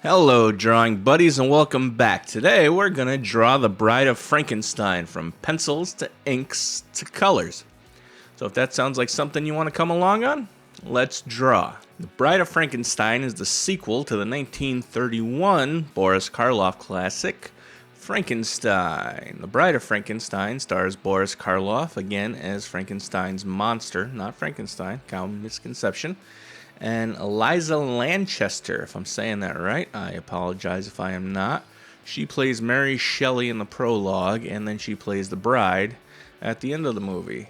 Hello, drawing buddies, and welcome back. Today, we're going to draw the Bride of Frankenstein from pencils to inks to colors. So, if that sounds like something you want to come along on, let's draw. The Bride of Frankenstein is the sequel to the 1931 Boris Karloff classic, Frankenstein. The Bride of Frankenstein stars Boris Karloff again as Frankenstein's monster, not Frankenstein, common misconception, and Eliza Lanchester, if I'm saying that right. I apologize if I am not. She plays Mary Shelley in the prologue, and then she plays the bride at the end of the movie.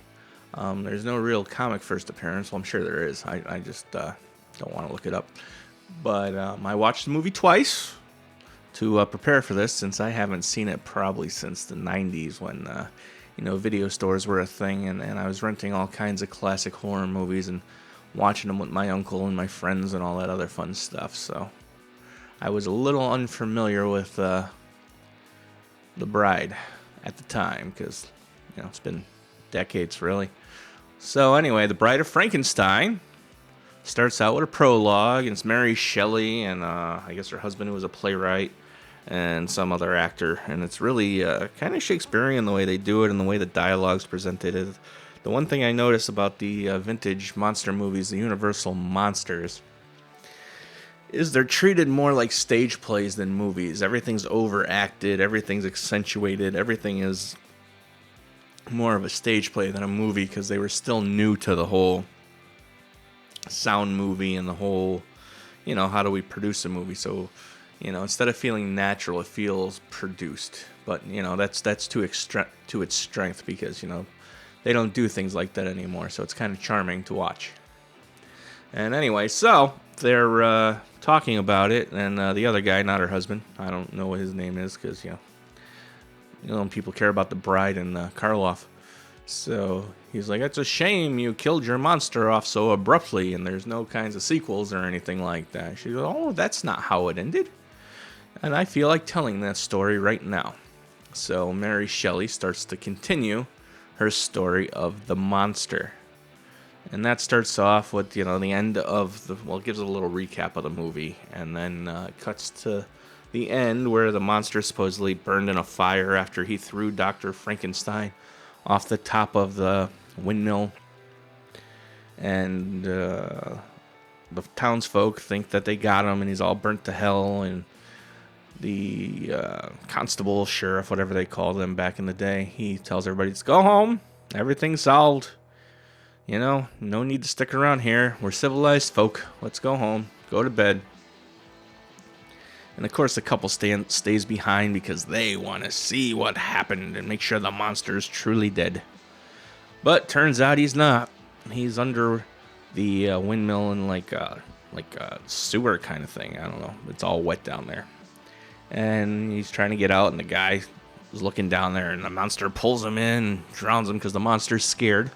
There's no real comic first appearance. Well, I'm sure there is. I just don't want to look it up. But I watched the movie twice to prepare for this, since I haven't seen it probably since the 90s when video stores were a thing, and I was renting all kinds of classic horror movies and watching them with my uncle and my friends and all that other fun stuff. So I was a little unfamiliar with the bride at the time, because it's been decades really. So anyway, the Bride of Frankenstein starts out with a prologue, and it's Mary Shelley and I guess her husband, who was a playwright, and some other actor, and it's really kind of Shakespearean the way they do it and the way the dialogue's presented. The one thing I notice about the vintage monster movies, the Universal monsters, is they're treated more like stage plays than movies. Everything's overacted, everything's accentuated, everything is more of a stage play than a movie, because they were still new to the whole sound movie and the whole, how do we produce a movie? So, instead of feeling natural, it feels produced. But, that's to its strength, because, they don't do things like that anymore, so it's kind of charming to watch. And anyway, so they're talking about it, and the other guy, not her husband, I don't know what his name is, because, people care about the bride and Karloff. So he's like, "It's a shame you killed your monster off so abruptly, and there's no kinds of sequels or anything like that." She goes, "Oh, that's not how it ended." And I feel like telling that story right now. So Mary Shelley starts to continue her story of the monster. And that starts off with, the end of it gives a little recap of the movie, and then cuts to the end where the monster supposedly burned in a fire after he threw Dr. Frankenstein off the top of the windmill. And the townsfolk think that they got him, and he's all burnt to hell, and the constable, sheriff, whatever they called them back in the day, he tells everybody to go home. Everything's solved. No need to stick around here. We're civilized folk. Let's go home. Go to bed. And of course, the couple stays behind because they want to see what happened and make sure the monster is truly dead. But turns out he's not. He's under the windmill in like a sewer kind of thing. I don't know. It's all wet down there. And he's trying to get out, and the guy is looking down there, and the monster pulls him in and drowns him because the monster's scared.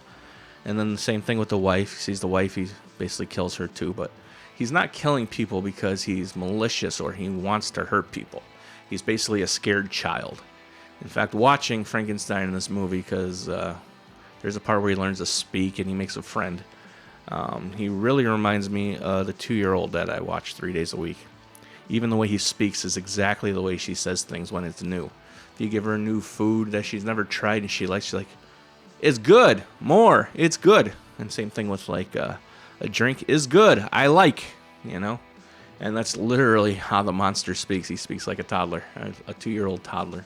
And then the same thing with the wife. He sees the wife, he basically kills her too, but he's not killing people because he's malicious or he wants to hurt people. He's basically a scared child. In fact, watching Frankenstein in this movie, because there's a part where he learns to speak and he makes a friend, he really reminds me of the 2-year-old that I watch 3 days a week. Even the way he speaks is exactly the way she says things when it's new. If you give her new food that she's never tried and she likes, she's like, "It's good, more, it's good." And same thing with like a drink is good, I like, And that's literally how the monster speaks. He speaks like a toddler, a 2-year-old toddler.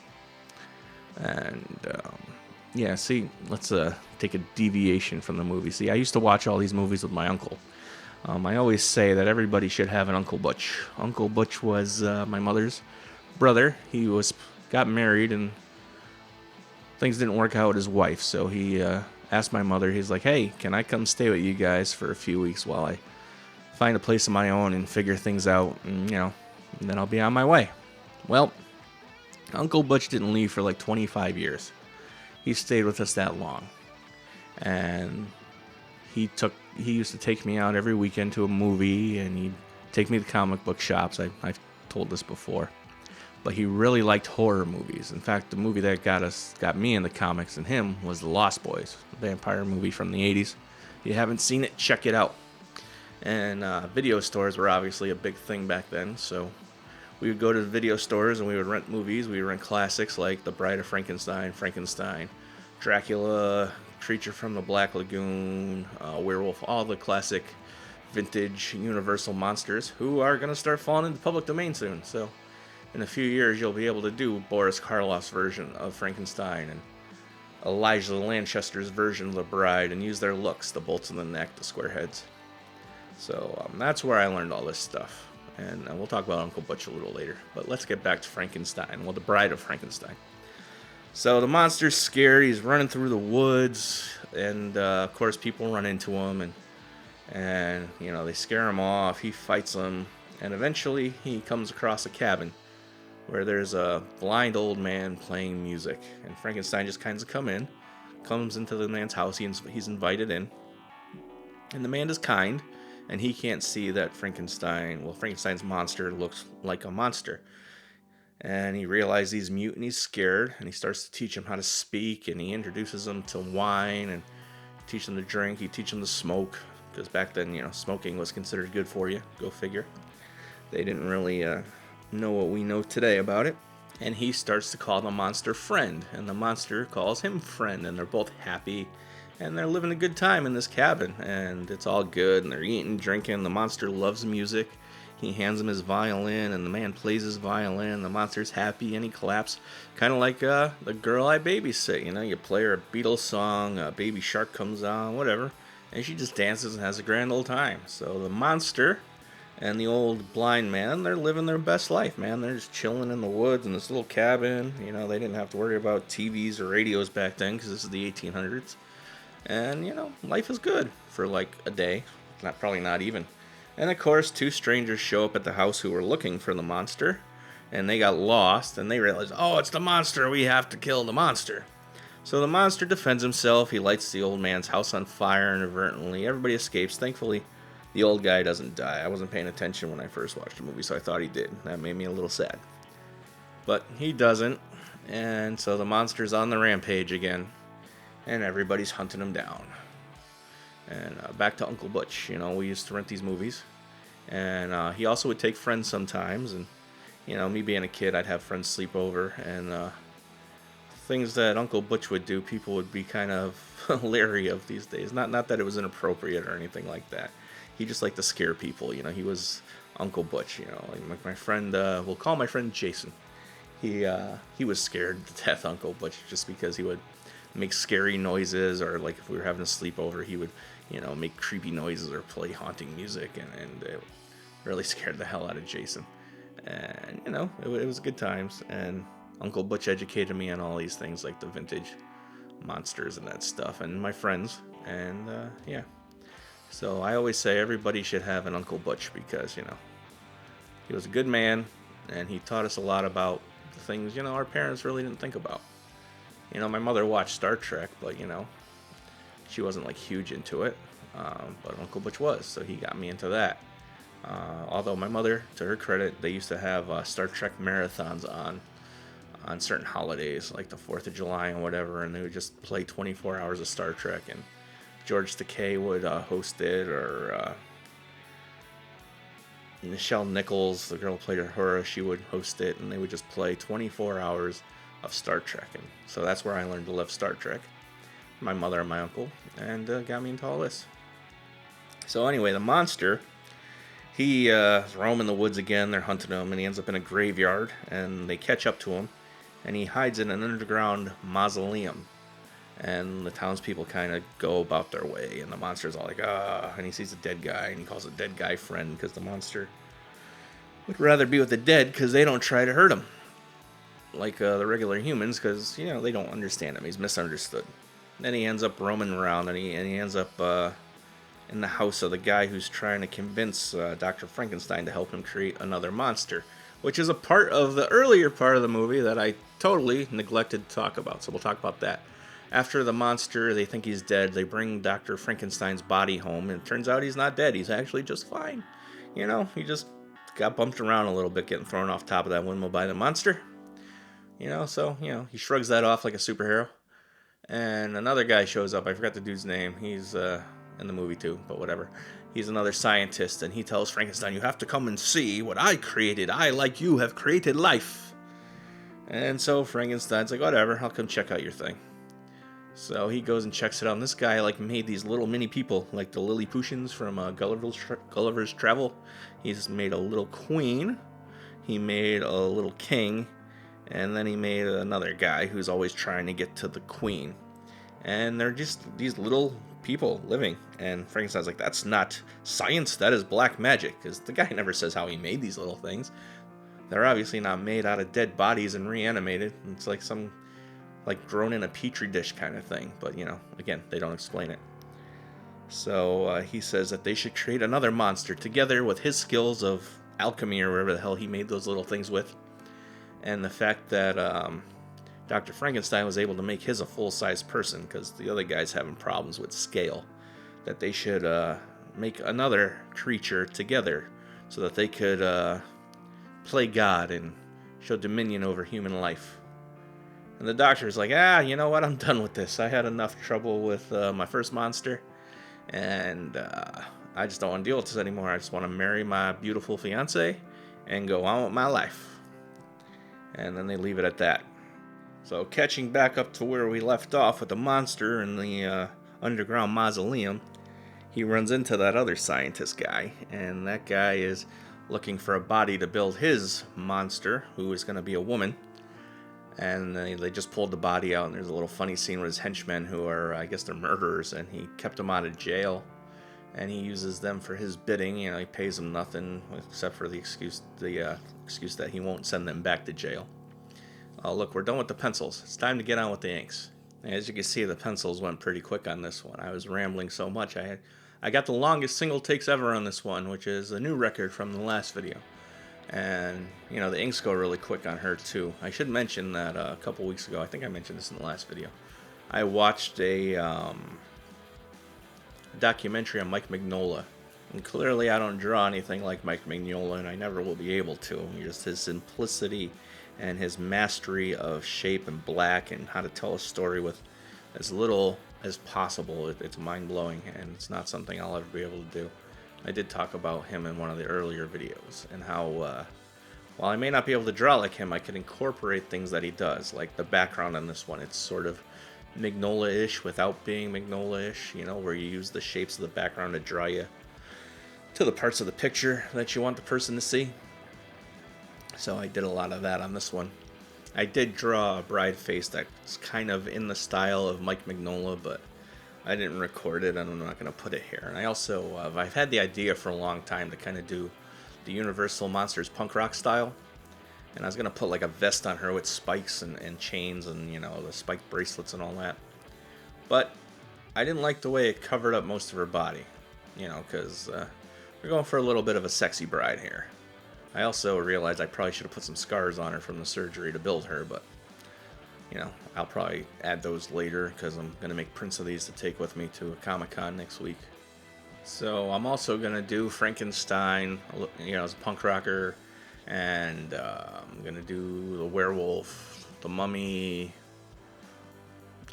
And see, let's take a deviation from the movie. See, I used to watch all these movies with my uncle. I always say that everybody should have an Uncle Butch. Uncle Butch was my mother's brother. He got married, and things didn't work out with his wife. So he asked my mother, he's like, "Hey, can I come stay with you guys for a few weeks while I find a place of my own and figure things out, and then I'll be on my way." Well, Uncle Butch didn't leave for like 25 years. He stayed with us that long. And he used to take me out every weekend to a movie, and he'd take me to comic book shops. I've told this before. But he really liked horror movies. In fact, the movie that got me into comics and him was The Lost Boys, a vampire movie from the 80s. If you haven't seen it, check it out. And video stores were obviously a big thing back then, so We would go to the video stores and we would rent movies. We would rent classics like The Bride of Frankenstein, Dracula, Creature from the Black Lagoon, Werewolf, all the classic vintage Universal monsters who are going to start falling into public domain soon. So in a few years, you'll be able to do Boris Karloff's version of Frankenstein and Elijah Lanchester's version of the Bride and use their looks, the bolts in the neck, the square heads. So that's where I learned all this stuff. And we'll talk about Uncle Butch a little later. But let's get back to Frankenstein. Well, the Bride of Frankenstein. So the monster's scared. He's running through the woods. And, of course, people run into him. And they scare him off. He fights them. And eventually he comes across a cabin where there's a blind old man playing music. And Frankenstein just kind of comes into the man's house. He's invited in. And the man is kind. And he can't see that Frankenstein's monster looks like a monster. And he realizes he's mute and he's scared. And he starts to teach him how to speak. And he introduces him to wine and teach him to drink. He teaches him to smoke. Because back then, smoking was considered good for you. Go figure. They didn't really know what we know today about it. And he starts to call the monster friend. And the monster calls him friend. And they're both happy. And they're living a good time in this cabin, and it's all good, and they're eating, drinking. The monster loves music. He hands him his violin, and the man plays his violin. The monster's happy, and he claps, kind of like the girl I babysit. You play her a Beatles song, a Baby Shark comes on, whatever, and she just dances and has a grand old time. So the monster and the old blind man, they're living their best life, man. They're just chilling in the woods in this little cabin. They didn't have to worry about TVs or radios back then, because this is the 1800s. And, life is good for like a day. Probably not even. And of course, two strangers show up at the house who were looking for the monster. And they got lost. And they realized, oh, it's the monster. We have to kill the monster. So the monster defends himself. He lights the old man's house on fire inadvertently. Everybody escapes. Thankfully, the old guy doesn't die. I wasn't paying attention when I first watched the movie, so I thought he did. That made me a little sad. But he doesn't. And so the monster's on the rampage again. And everybody's hunting him down. And back to Uncle Butch. We used to rent these movies. And he also would take friends sometimes. And, me being a kid, I'd have friends sleep over. And things that Uncle Butch would do, people would be kind of leery of these days. Not that it was inappropriate or anything like that. He just liked to scare people. He was Uncle Butch. Like my friend, we'll call my friend Jason. He was scared to death, Uncle Butch, just because he would make scary noises, or like if we were having a sleepover, he would, make creepy noises or play haunting music, and it really scared the hell out of Jason. And, it was good times, and Uncle Butch educated me on all these things, like the vintage monsters and that stuff, and my friends, and, yeah. So I always say everybody should have an Uncle Butch, because, he was a good man, and he taught us a lot about the things, our parents really didn't think about. My mother watched Star Trek, but, she wasn't, like, huge into it. But Uncle Butch was, so he got me into that. Although my mother, to her credit, they used to have Star Trek marathons on certain holidays, like the 4th of July and whatever, and they would just play 24 hours of Star Trek, and George Takei would host it, or Nichelle Nichols, the girl who played Uhura, she would host it, and they would just play 24 hours of Star Trek. And so that's where I learned to love Star Trek. My mother and my uncle, and got me into all this. So anyway, the monster, he is roaming the woods again. They're hunting him, and he ends up in a graveyard, and they catch up to him, and he hides in an underground mausoleum. And the townspeople kind of go about their way, and the monster's all like, and he sees a dead guy, and he calls the dead guy friend, because the monster would rather be with the dead, because they don't try to hurt him like the regular humans, because, they don't understand him. He's misunderstood. Then he ends up roaming around, and he ends up in the house of the guy who's trying to convince Dr. Frankenstein to help him create another monster, which is a part of the earlier part of the movie that I totally neglected to talk about, so we'll talk about that. After the monster, they think he's dead, they bring Dr. Frankenstein's body home, and it turns out he's not dead. He's actually just fine. He just got bumped around a little bit, getting thrown off top of that windmill by the monster. So, he shrugs that off like a superhero. And another guy shows up. I forgot the dude's name. He's in the movie too, but whatever. he's another scientist, and he tells Frankenstein, "You have to come and see what I created. I, like you, have created life." And so Frankenstein's like, "Whatever, I'll come check out your thing." So he goes and checks it out, and this guy like made these little mini people, like the Lilliputians from Gulliver's Travel. He's made a little queen, he made a little king, and then he made another guy who's always trying to get to the queen. And they're just these little people living. And Frankenstein's like, "That's not science, that is black magic," because the guy never says how he made these little things. They're obviously not made out of dead bodies and reanimated. It's like some grown in a petri dish kind of thing. But, again, they don't explain it. So he says that they should create another monster together with his skills of alchemy or whatever the hell he made those little things with. And the fact that Dr. Frankenstein was able to make his a full-size person because the other guy's having problems with scale. That they should make another creature together so that they could play God and show dominion over human life. And the doctor's like, "You know what? I'm done with this. I had enough trouble with my first monster, and I just don't want to deal with this anymore. I just want to marry my beautiful fiancée and go on with my life." And then they leave it at that. So catching back up to where we left off with the monster in the underground mausoleum, he runs into that other scientist guy, and that guy is looking for a body to build his monster, who is going to be a woman. And they just pulled the body out, and there's a little funny scene with his henchmen, who are, I guess they're murderers, and he kept them out of jail, and he uses them for his bidding. He pays them nothing except for the excuse that he won't send them back to jail. Look, we're done with the pencils. It's time to get on with the inks. As you can see, the pencils went pretty quick on this one. I was rambling so much. I got the longest single takes ever on this one, which is a new record from the last video. And, the inks go really quick on her, too. I should mention that a couple weeks ago, I think I mentioned this in the last video, I watched a documentary on Mike Mignola. And clearly I don't draw anything like Mike Mignola, and I never will be able to. Just his simplicity and his mastery of shape and black and how to tell a story with as little as possible. It's mind-blowing, and it's not something I'll ever be able to do. I did talk about him in one of the earlier videos, and how, while I may not be able to draw like him, I can incorporate things that he does, like the background on this one. It's sort of Mignola-ish without being Mignola-ish, where you use the shapes of the background to draw you to the parts of the picture that you want the person to see. So I did a lot of that on this one. I did draw a bride face that's kind of in the style of Mike Mignola, but I didn't record it, and I'm not going to put it here. And I also, I've had the idea for a long time to kind of do the Universal Monsters punk rock style. And I was going to put like a vest on her with spikes and chains and, the spiked bracelets and all that. But I didn't like the way it covered up most of her body, because we're going for a little bit of a sexy bride here. I also realized I probably should have put some scars on her from the surgery to build her, but I'll probably add those later because I'm going to make prints of these to take with me to a Comic-Con next week. So I'm also going to do Frankenstein, as a punk rocker, and I'm going to do the werewolf, the mummy,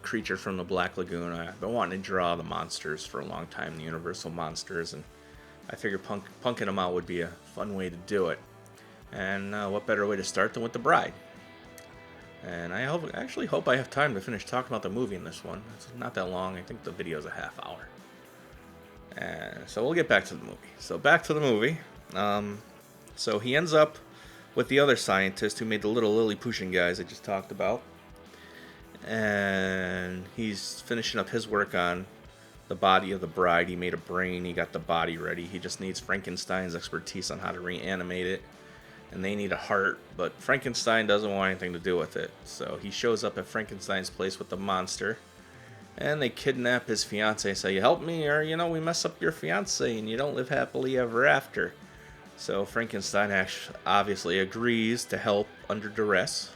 creature from the Black Lagoon. I've been wanting to draw the monsters for a long time, the Universal monsters, and I figured punking them out would be a fun way to do it. And what better way to start than with the bride? And I actually hope I have time to finish talking about the movie in this one. It's not that long. I think the video is a half hour. And so we'll get back to the movie. So back to the movie. So he ends up with the other scientist who made the little Lilliputian guys I just talked about. And he's finishing up his work on the body of the bride. He made a brain. He got the body ready. He just needs Frankenstein's expertise on how to reanimate it. And they need a heart, but Frankenstein doesn't want anything to do with it. So he shows up at Frankenstein's place with the monster, and they kidnap his fiancée and say, "You help me, or, we mess up your fiancée, and you don't live happily ever after." So Frankenstein obviously agrees to help under duress,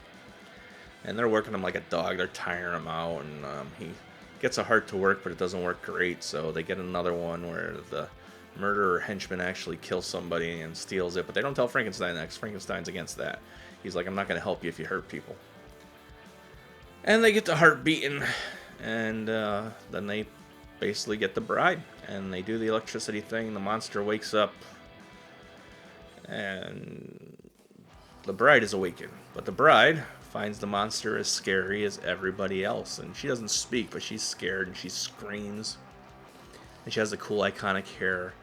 and they're working him like a dog. They're tiring him out, and he gets a heart to work, but it doesn't work great, so they get another one where the murderer henchman actually kills somebody and steals it, but they don't tell Frankenstein that, because Frankenstein's against that. He's like, "I'm not going to help you if you hurt people." And they get the heart beaten, and then they basically get the bride. And they do the electricity thing. The monster wakes up, and the bride is awakened. But the bride finds the monster as scary as everybody else. And she doesn't speak, but she's scared and she screams. And she has the cool iconic hair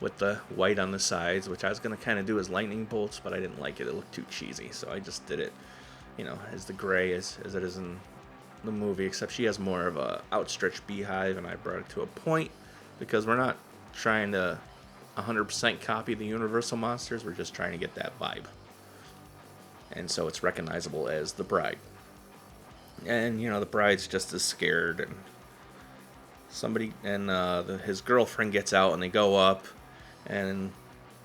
with the white on the sides, which I was going to kind of do as lightning bolts, but I didn't like it. It looked too cheesy, so I just did it, as the gray as it is in the movie, except she has more of a outstretched beehive, and I brought it to a point because we're not trying to 100% copy the Universal monsters. We're just trying to get that vibe. And so it's recognizable as the bride. And, the bride's just as scared, and his girlfriend gets out, and they go up, and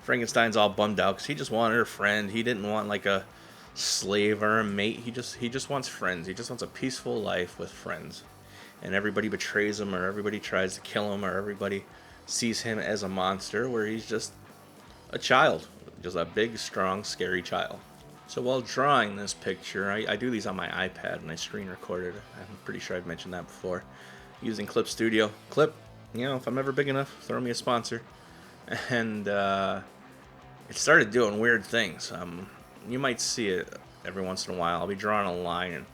Frankenstein's all bummed out because he just wanted a friend. He didn't want like a slave or a mate. He just wants friends. He just wants a peaceful life with friends. And everybody betrays him, or everybody tries to kill him, or everybody sees him as a monster, where he's just a child, just a big, strong, scary child. So while drawing this picture, I do these on my iPad, and I screen recorded. I'm pretty sure I've mentioned that before. Using Clip Studio. Clip, if I'm ever big enough, throw me a sponsor. And it started doing weird things. You might see it every once in a while. I'll be drawing a line, and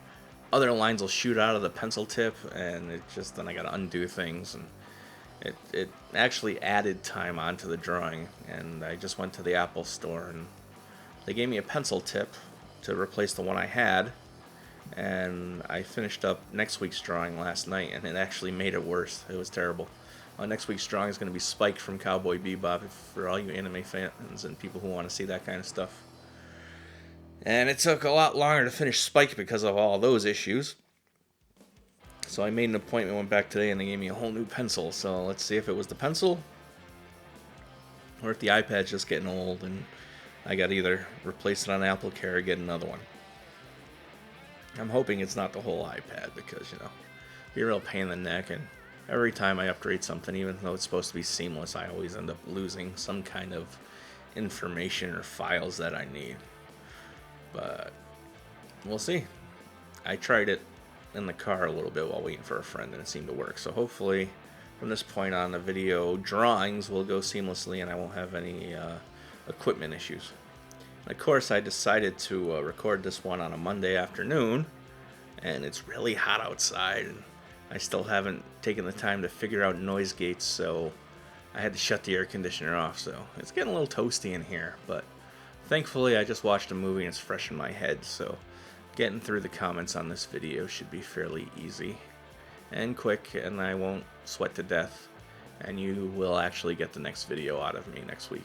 other lines will shoot out of the pencil tip, and then I gotta undo things, and it actually added time onto the drawing. And I just went to the Apple store, and they gave me a pencil tip to replace the one I had, and I finished up next week's drawing last night, and it actually made it worse. It was terrible. Next week's drawing is going to be Spike from Cowboy Bebop, for all you anime fans and people who want to see that kind of stuff. And it took a lot longer to finish Spike because of all those issues. So I made an appointment, went back today, and they gave me a whole new pencil. So let's see if it was the pencil, or if the iPad's just getting old and I got to either replace it on Apple Care or get another one. I'm hoping it's not the whole iPad, because, it'd be a real pain in the neck, and every time I upgrade something, even though it's supposed to be seamless, I always end up losing some kind of information or files that I need. But we'll see. I tried it in the car a little bit while waiting for a friend, and it seemed to work. So hopefully from this point on, the video drawings will go seamlessly, and I won't have any equipment issues. And of course, I decided to record this one on a Monday afternoon, and it's really hot outside, and I still haven't taken the time to figure out noise gates, so I had to shut the air conditioner off. So it's getting a little toasty in here, but thankfully I just watched a movie and it's fresh in my head, so getting through the comments on this video should be fairly easy and quick, and I won't sweat to death, and you will actually get the next video out of me next week,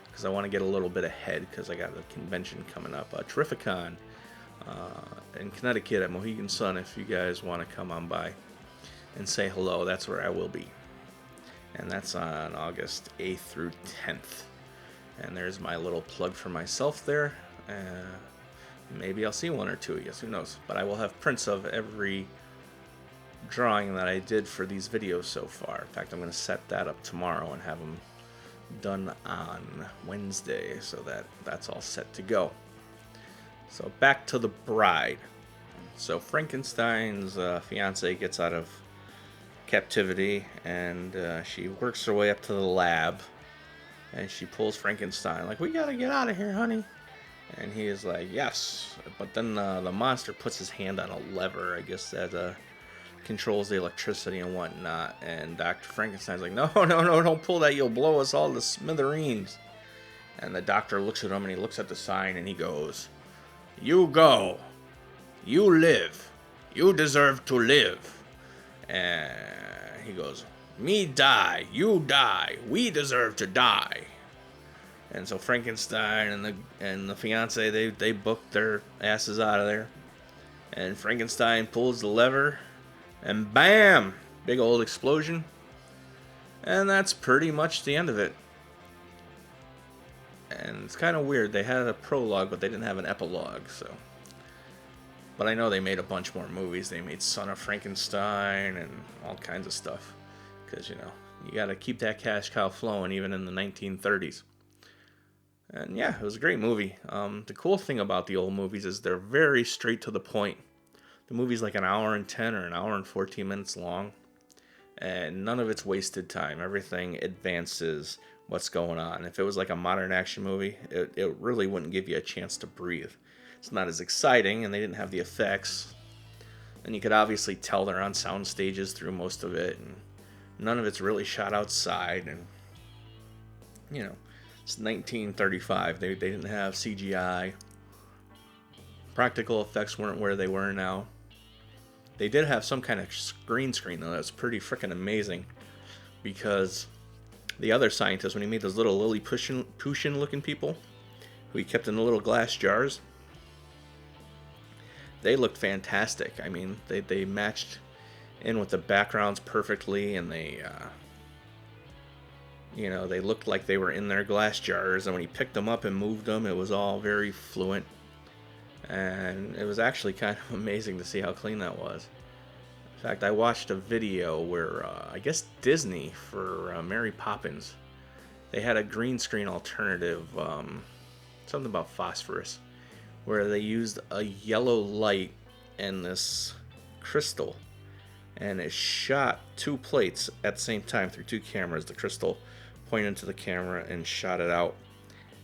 because I want to get a little bit ahead, because I got a convention coming up, Terrificon, in Connecticut at Mohegan Sun. If you guys want to come on by and say hello, that's where I will be. And that's on August 8th through 10th. And there's my little plug for myself there. Maybe I'll see one or two, yes, who knows. But I will have prints of every drawing that I did for these videos so far. In fact, I'm going to set that up tomorrow and have them done on Wednesday, so that's all set to go. So back to the bride. So Frankenstein's fiance gets out of captivity, and she works her way up to the lab, and she pulls Frankenstein like, "We gotta get out of here, honey." And he is like, "Yes." But then the monster puts his hand on a lever, I guess, that controls the electricity and whatnot, and Dr. Frankenstein's like, no, don't pull that, you'll blow us all to smithereens." And the doctor looks at him, and he looks at the sign, and he goes, "You go, you live, you deserve to live." And he goes, "Me die, you die, we deserve to die." And so Frankenstein and the fiance, they book their asses out of there. And Frankenstein pulls the lever, and bam! Big old explosion. And that's pretty much the end of it. And it's kind of weird. They had a prologue, but they didn't have an epilogue, so. But I know they made a bunch more movies. They made Son of Frankenstein and all kinds of stuff. Because, you gotta keep that cash cow flowing even in the 1930s. And yeah, it was a great movie. The cool thing about the old movies is they're very straight to the point. The movie's like an hour and 10 or an hour and 14 minutes long. and none of it's wasted time. Everything advances what's going on. If it was like a modern action movie, it really wouldn't give you a chance to breathe. It's not as exciting, and they didn't have the effects. And you could obviously tell they're on sound stages through most of it, and none of it's really shot outside. And it's 1935. They didn't have CGI. Practical effects weren't where they were now. They did have some kind of green screen though. That's pretty freaking amazing, because the other scientists, when he made those little Lilliputian looking people who he kept in the little glass jars, they looked fantastic. I mean, they matched in with the backgrounds perfectly, and they looked like they were in their glass jars, and when he picked them up and moved them, it was all very fluent, and it was actually kind of amazing to see how clean that was. In fact, I watched a video where I guess Disney, for Mary Poppins, they had a green screen alternative, something about phosphorus, where they used a yellow light and this crystal, and it shot two plates at the same time through two cameras. The crystal pointed to the camera and shot it out,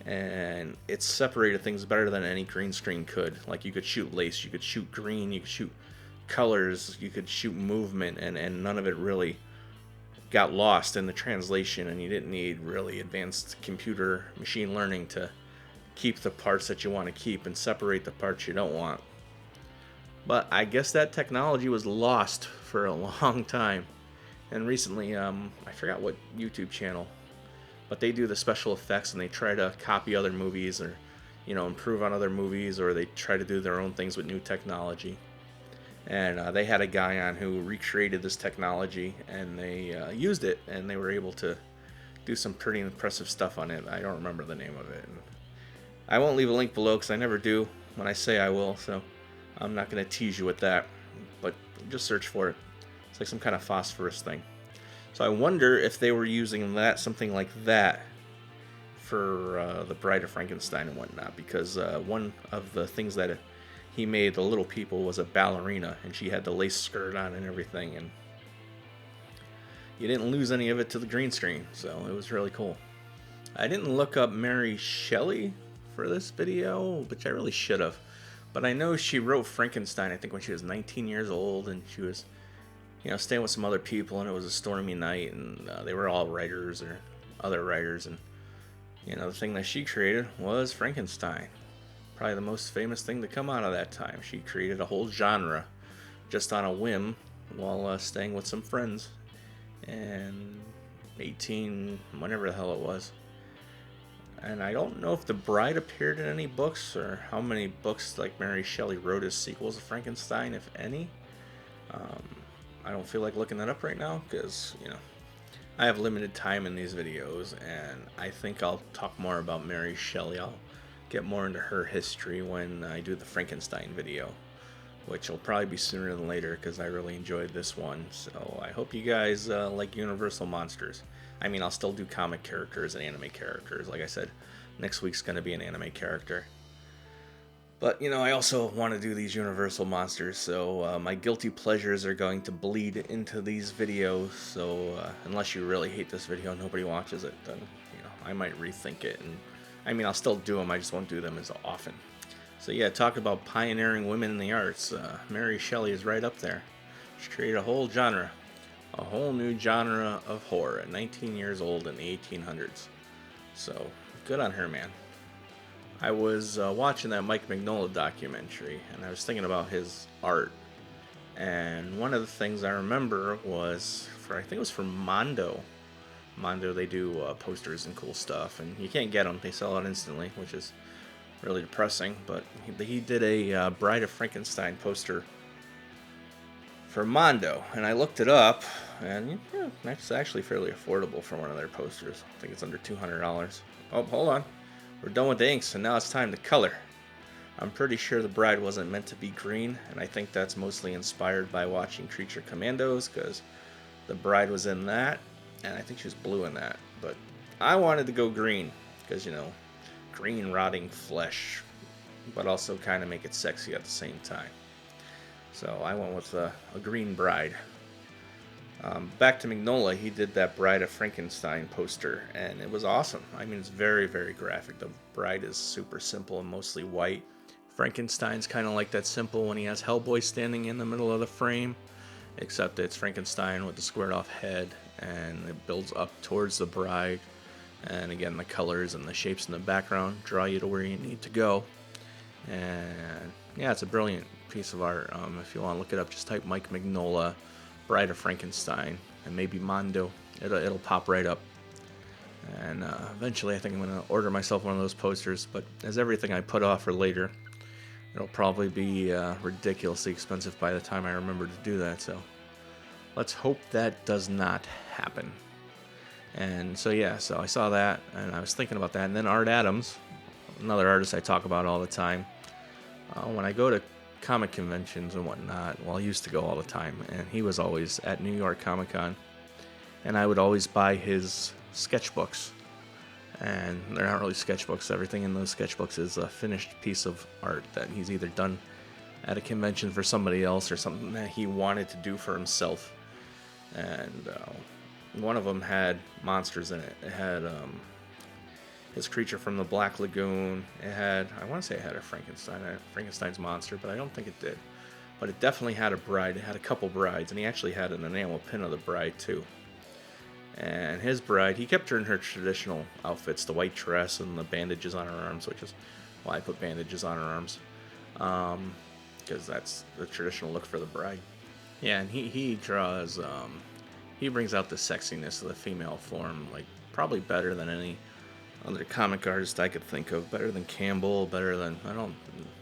and it separated things better than any green screen could. Like, you could shoot lace, you could shoot green, you could shoot colors, you could shoot movement, and none of it really got lost in the translation, and you didn't need really advanced computer machine learning to keep the parts that you want to keep and separate the parts you don't want. But I guess that technology was lost for a long time. And recently, I forgot what YouTube channel, but they do the special effects, and they try to copy other movies, or improve on other movies, or they try to do their own things with new technology. And they had a guy on who recreated this technology, and they used it, and they were able to do some pretty impressive stuff on it. I don't remember the name of it. I won't leave a link below because I never do when I say I will, so I'm not going to tease you with that, but just search for it. It's like some kind of phosphorus thing. So I wonder if they were using something like that, for the Bride of Frankenstein and whatnot, because one of the things that he made, the little people, was a ballerina, and she had the lace skirt on and everything, and you didn't lose any of it to the green screen, so it was really cool. I didn't look up Mary Shelley for this video, which I really should have, but I know she wrote Frankenstein, I think, when she was 19 years old, and she was staying with some other people, and it was a stormy night, and they were all writers or other writers, and the thing that she created was Frankenstein. Probably the most famous thing to come out of that time. She created a whole genre just on a whim while staying with some friends, and 18, whenever the hell it was. And I don't know if The Bride appeared in any books, or how many books like Mary Shelley wrote as sequels of Frankenstein, if any. I don't feel like looking that up right now, because I have limited time in these videos, and I think I'll talk more about Mary Shelley. I'll get more into her history when I do the Frankenstein video, which will probably be sooner than later, because I really enjoyed this one. So I hope you guys like Universal Monsters. I mean, I'll still do comic characters and anime characters. Like I said, next week's going to be an anime character. But, I also want to do these Universal Monsters, so my guilty pleasures are going to bleed into these videos. So unless you really hate this video and nobody watches it, then, I might rethink it. And I mean, I'll still do them, I just won't do them as often. So yeah, talk about pioneering women in the arts. Mary Shelley is right up there. She created a whole genre. A whole new genre of horror at 19 years old in the 1800s. So, good on her, man. I was watching that Mike Mignola documentary, and I was thinking about his art. And one of the things I remember was, I think it was for Mondo. Mondo, they do posters and cool stuff, and you can't get them. They sell out instantly, which is really depressing. But he did a Bride of Frankenstein poster for Mondo, and I looked it up, and it's actually fairly affordable for one of their posters. I think it's under $200. Oh, hold on. We're done with the inks, and now it's time to color. I'm pretty sure the Bride wasn't meant to be green, and I think that's mostly inspired by watching Creature Commandos, because the Bride was in that, and I think she was blue in that. But I wanted to go green, because, green rotting flesh, but also kind of make it sexy at the same time. So I went with a green Bride. Back to Mignola, he did that Bride of Frankenstein poster, and it was awesome. I mean, it's very, very graphic. The bride is super simple and mostly white. Frankenstein's kind of like that simple when he has Hellboy standing in the middle of the frame, except it's Frankenstein with the squared off head, and it builds up towards the bride. And again, the colors and the shapes in the background draw you to where you need to go. And yeah, it's a brilliant piece of art. If you want to look it up, just type Mike Mignola, Bride of Frankenstein, and maybe Mondo. It'll pop right up. And eventually, I think I'm going to order myself one of those posters. But as everything I put off for later, it'll probably be ridiculously expensive by the time I remember to do that. So let's hope that does not happen. And so yeah, so I saw that, and I was thinking about that. And then Art Adams, another artist I talk about all the time. When I go to comic conventions and whatnot, well, I used to go all the time, and he was always at New York Comic Con, and I would always buy his sketchbooks. And they're not really sketchbooks. Everything in those sketchbooks is a finished piece of art that he's either done at a convention for somebody else or something that he wanted to do for himself. And one of them had monsters in it. It had his creature from the Black Lagoon. It had, I want to say it had a Frankenstein's monster, but I don't think it did. But it definitely had a bride. It had a couple brides, and he actually had an enamel pin of the bride too. And his bride, he kept her in her traditional outfits, the white dress and the bandages on her arms, which is why I put bandages on her arms, because that's the traditional look for the bride. Yeah, and he draws, he brings out the sexiness of the female form, like probably better than any other comic artist I could think of, better than Campbell, better than,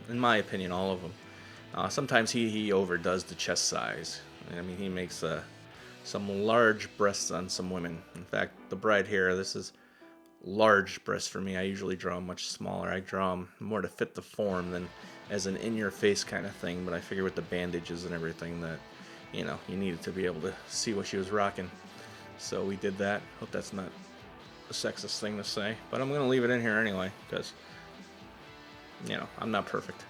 in my opinion, all of them. Sometimes he overdoes the chest size. I mean, he makes some large breasts on some women. In fact, the bride here, this is large breasts for me. I usually draw them much smaller. I draw them more to fit the form than as an in-your-face kind of thing, but I figure with the bandages and everything that, you needed to be able to see what she was rocking. So we did that. Hope that's not a sexist thing to say, but I'm going to leave it in here anyway, because, I'm not perfect.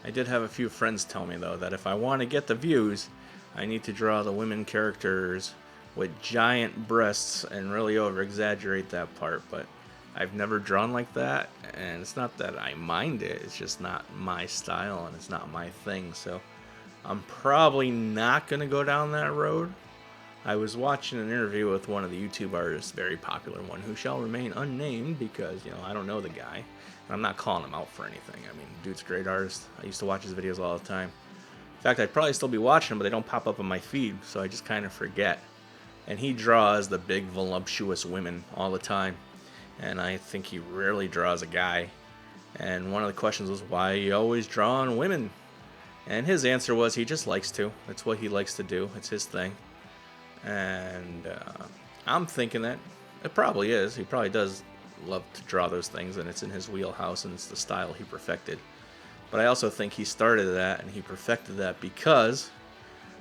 I did have a few friends tell me, though, that if I want to get the views, I need to draw the women characters with giant breasts and really over-exaggerate that part, but I've never drawn like that, and it's not that I mind it, it's just not my style, and it's not my thing, so I'm probably not going to go down that road. I was watching an interview with one of the YouTube artists, very popular one, who shall remain unnamed because, I don't know the guy. And I'm not calling him out for anything. I mean, dude's a great artist. I used to watch his videos all the time. In fact, I'd probably still be watching them, but they don't pop up on my feed, so I just kind of forget. And he draws the big, voluptuous women all the time. And I think he rarely draws a guy. And one of the questions was, why are you always drawing women? And his answer was he just likes to. It's what he likes to do. It's his thing. And I'm thinking that it probably is. He probably does love to draw those things, and it's in his wheelhouse, and it's the style he perfected. But I also think he started that, and he perfected that because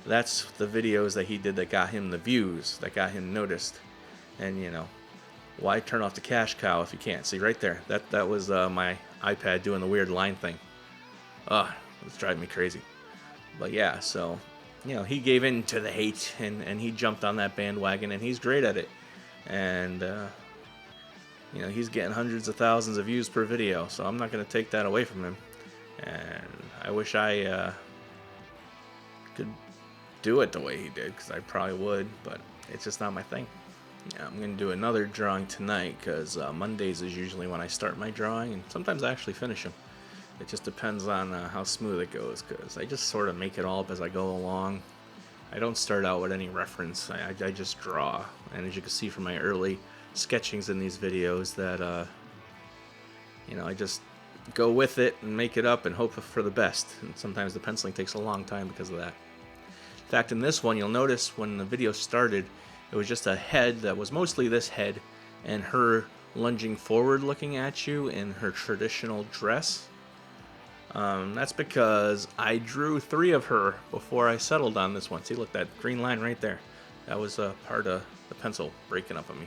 that's the videos that he did that got him the views, that got him noticed. And, why turn off the cash cow if you can't? See, right there. That was my iPad doing the weird line thing. It's driving me crazy. But yeah, so he gave in to the hate, and he jumped on that bandwagon, and he's great at it. And, he's getting hundreds of thousands of views per video, so I'm not going to take that away from him. And I wish I could do it the way he did, because I probably would, but it's just not my thing. Yeah, I'm going to do another drawing tonight, because Mondays is usually when I start my drawing, and sometimes I actually finish them. It just depends on how smooth it goes, because I just sort of make it all up as I go along. I don't start out with any reference. I just draw. And as you can see from my early sketchings in these videos that, I just go with it and make it up and hope for the best. And sometimes the penciling takes a long time because of that. In fact, in this one, you'll notice when the video started, it was just a head that was mostly this head and her lunging forward looking at you in her traditional dress. That's because I drew 3 of her before I settled on this one. See, look, that green line right there. That was a part of the pencil breaking up on me.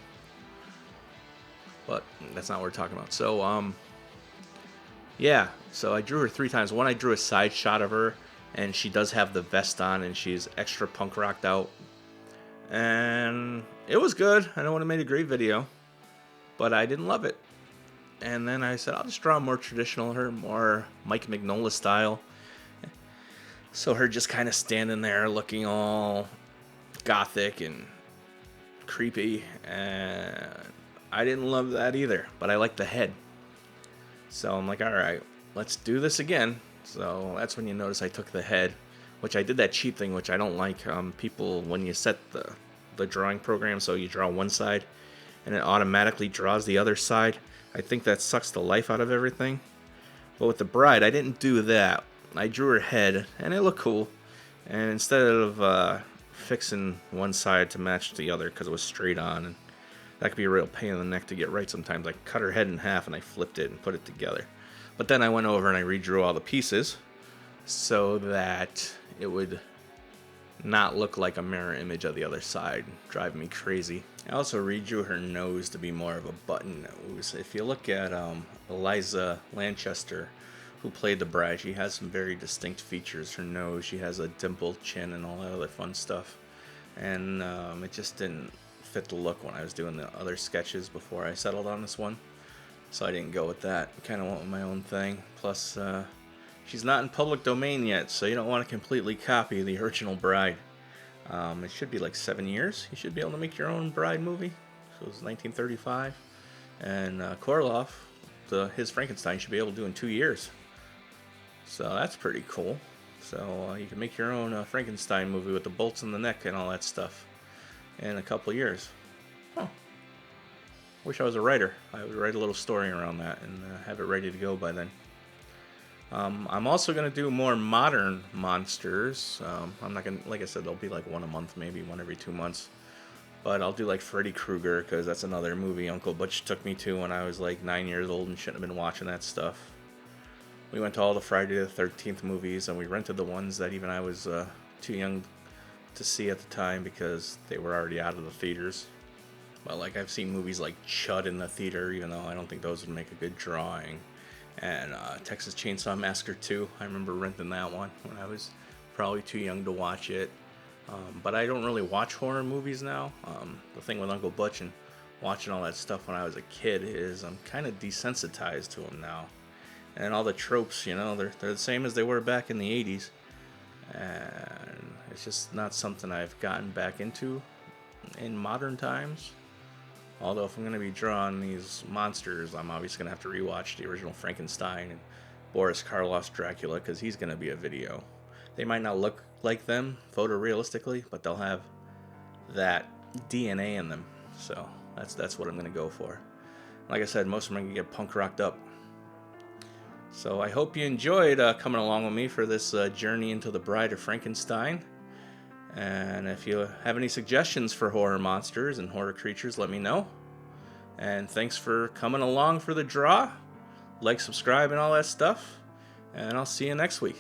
But that's not what we're talking about. So, yeah. So I drew her 3 times. One, I drew a side shot of her, and she does have the vest on, and she's extra punk rocked out. And it was good. I know it would have made a great video, but I didn't love it. And then I said, I'll just draw more traditional, her more Mike Mignola style. So her just kind of standing there looking all gothic and creepy. And I didn't love that either, but I liked the head. So I'm like, all right, let's do this again. So that's when you notice I took the head, which I did that cheat thing, which I don't like. People, when you set the drawing program, so you draw one side and it automatically draws the other side. I think that sucks the life out of everything. But with the bride, I didn't do that. I drew her head, and it looked cool. And instead of fixing one side to match the other, because it was straight on, and that could be a real pain in the neck to get right sometimes, I cut her head in half, and I flipped it and put it together. But then I went over and I redrew all the pieces so that it would not look like a mirror image of the other side, driving me crazy. I also redrew her nose to be more of a button nose. If you look at Eliza Lanchester, who played the bride, she has some very distinct features. Her nose, she has a dimpled chin and all that other fun stuff. And it just didn't fit the look when I was doing the other sketches before I settled on this one. So I didn't go with that. Kind of went with my own thing. Plus, she's not in public domain yet, so you don't want to completely copy the original Bride. It should be like 7 years. You should be able to make your own Bride movie. So it was 1935. And Korloff, his Frankenstein, should be able to do in 2 years. So that's pretty cool. So you can make your own Frankenstein movie with the bolts in the neck and all that stuff in a couple of years. Huh. Wish I was a writer. I would write a little story around that and have it ready to go by then. I'm also going to do more modern monsters. I'm not going to, like I said, they'll be like one a month, maybe one every 2 months. But I'll do like Freddy Krueger, because that's another movie Uncle Butch took me to when I was like 9 years old and shouldn't have been watching that stuff. We went to all the Friday the 13th movies, and we rented the ones that even I was too young to see at the time because they were already out of the theaters. But like I've seen movies like Chud in the theater, even though I don't think those would make a good drawing. And Texas Chainsaw Massacre 2, I remember renting that one when I was probably too young to watch it. But I don't really watch horror movies now. The thing with Uncle Butch and watching all that stuff when I was a kid is I'm kind of desensitized to them now. And all the tropes, you know, they're the same as they were back in the 80s. And it's just not something I've gotten back into in modern times. Although if I'm going to be drawing these monsters, I'm obviously going to have to rewatch the original Frankenstein and Boris Karloff's Dracula, because he's going to be a video. They might not look like them photorealistically, but they'll have that DNA in them. So that's what I'm going to go for. Like I said, most of them are going to get punk rocked up. So I hope you enjoyed coming along with me for this journey into the Bride of Frankenstein. And if you have any suggestions for horror monsters and horror creatures, let me know. And thanks for coming along for the draw. Like, subscribe, and all that stuff. And I'll see you next week.